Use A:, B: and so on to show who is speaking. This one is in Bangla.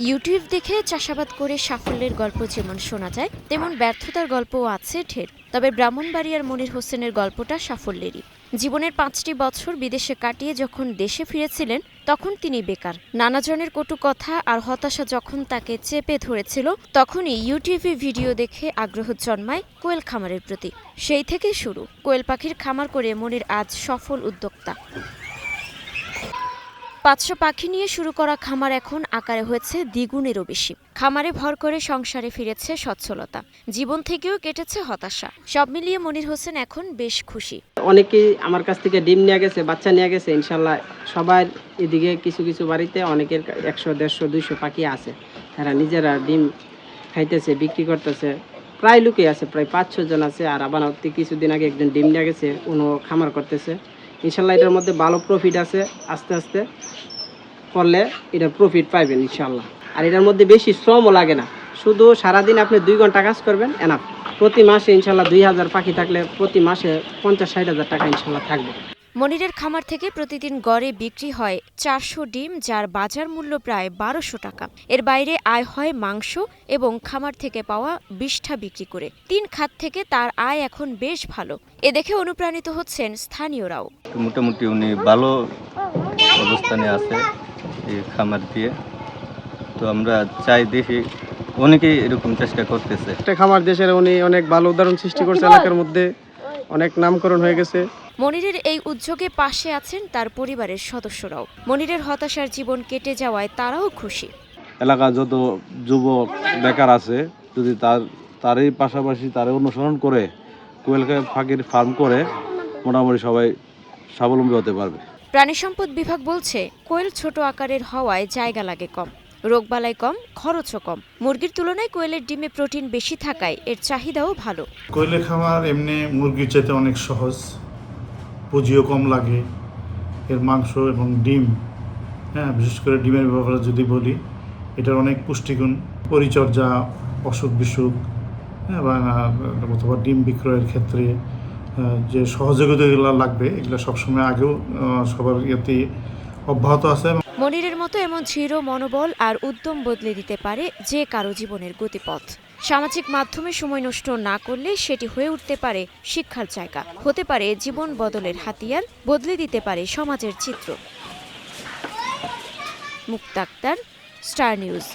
A: ইউটিউব দেখে চাষাবাদ করে সাফল্যের গল্প যেমন শোনা যায়, তেমন ব্যর্থতার গল্পও আছে ঢের। তবে ব্রাহ্মণবাড়িয়ার মনির হোসেনের গল্পটা সাফল্যেরই। জীবনের ৫টি বছর বিদেশে কাটিয়ে যখন দেশে ফিরেছিলেন, তখন তিনি বেকার। নানাজনের কটু কথা আর হতাশা যখন তাকে চেপে ধরেছিল, তখনই ইউটিউবে ভিডিও দেখে আগ্রহ জন্মায় কোয়েল খামারের প্রতি। সেই থেকেই শুরু। কোয়েল পাখির খামার করে মনির আজ সফল উদ্যোক্তা। ৫০০ পাখি নিয়ে শুরু করা খামার এখন আকারে হয়েছে দ্বিগুণেরও বেশি। খামারে ভর করে সংসারে ফিরেছে সচ্ছলতা, জীবন থেকেও কেটেছে হতাশা। সব মিলিয়ে মনির হোসেন এখন বেশ খুশি।
B: অনেকেই আমার কাছ থেকে ডিম নিয়ে গেছে, বাচ্চা নিয়ে গেছে। ইনশাল্লাহ সবার এদিকে কিছু কিছু বাড়িতে অনেকের ১০০, ১৫০, ২০০ পাখি আছে। তারা নিজেরা ডিম খাইতেছে, বিক্রি করতেছে। প্রায় লোকই আছে, প্রায় ৫-৬ জন আছে। আর আবার কিছুদিন আগে একজন ডিম নিয়ে গেছে, উনি খামার করতেছে। ইনশাল্লাহ এটার মধ্যে ভালো প্রফিট আছে। আস্তে আস্তে করলে এটা প্রফিট পাইবেন ইনশাল্লাহ। আর এটার মধ্যে বেশি শ্রমও লাগে না, শুধু সারাদিন আপনি ২ ঘন্টা কাজ করবেন, এনাফ। প্রতি মাসে ইনশাল্লাহ ২,০০০ পাখি থাকলে প্রতি মাসে ৫০-৬০ হাজার টাকা ইনশাল্লাহ থাকবে।
A: মনিরের খামার থেকে প্রতিদিন গড়ে বিক্রি হয় ৪০০ ডিম, যার বাজার মূল্য প্রায় ১২০০ টাকা। এর বাইরে আয় হয় মাংস এবং খামার থেকে পাওয়া বিষ্ঠা বিক্রি করে। ৩ খাত থেকে তার আয় এখন বেশ ভালো। এ দেখে অনুপ্রাণিত হচ্ছেন স্থানীয়রাও।
C: মোটামুটি উনি ভালো অবস্থানে আছে এই খামার দিয়ে। তো আমরা চাই দেখি অনেকেই এরকম চেষ্টা করতেছে।
D: একটা খামার দেশের উনি অনেক ভালো উদাহরণ সৃষ্টি করছে, এলাকার মধ্যে অনেক নামকরণ হয়ে গেছে।
A: মনিরের এই উদ্যোগে পাশে আছেন তার পরিবারের সদস্যরাও। মনিরের হতাশার জীবন কেটে যাওয়ায় তারাও খুশি।
E: এলাকা যত যুবক বেকার আছে, যদি তারই পাশাপাশি তারে অনুসরণ করে কোয়েল পাখির ফার্ম করে, মোটামুটি সবাই স্বাবলম্বী হতে পারবে।
A: প্রাণী সম্পদ বিভাগ বলছে, কোয়েল ছোট আকারের হওয়ায় জায়গা লাগে কম, রোগবালাই কম, খরচও কম। মুরগির তুলনায় কোয়েলের ডিমে প্রোটিন বেশি থাকায় এর চাহিদাও ভালো।
F: কোয়েলের খামার এমনি মুরগির চাইতে অনেক সহজ, পুঁজিও কম লাগে। এর মাংস এবং ডিম, বিশেষ করে ডিমের ব্যাপারে যদি বলি, এটার অনেক পুষ্টিগুণ, পরিচর্যা, অসুখ বিসুখ অথবা ডিম বিক্রয়ের ক্ষেত্রে যে সহযোগিতাগুলো লাগবে, এগুলো সবসময় আগেও সবার ইয়েতে অব্যাহত আছে।
A: মনিরের মতো এমন দৃঢ় মনোবল আর উদ্যম বদলে দিতে পারে যে কারো জীবনের গতিপথ। সামাজিক মাধ্যমে সময় নষ্ট না করলে সেটি হয়ে উঠতে পারে শিক্ষার জায়গা, হতে পারে জীবন বদলের হাতিয়ার, বদলে দিতে পারে সমাজের চিত্র। মুক্তা আক্তার, স্টার নিউজ।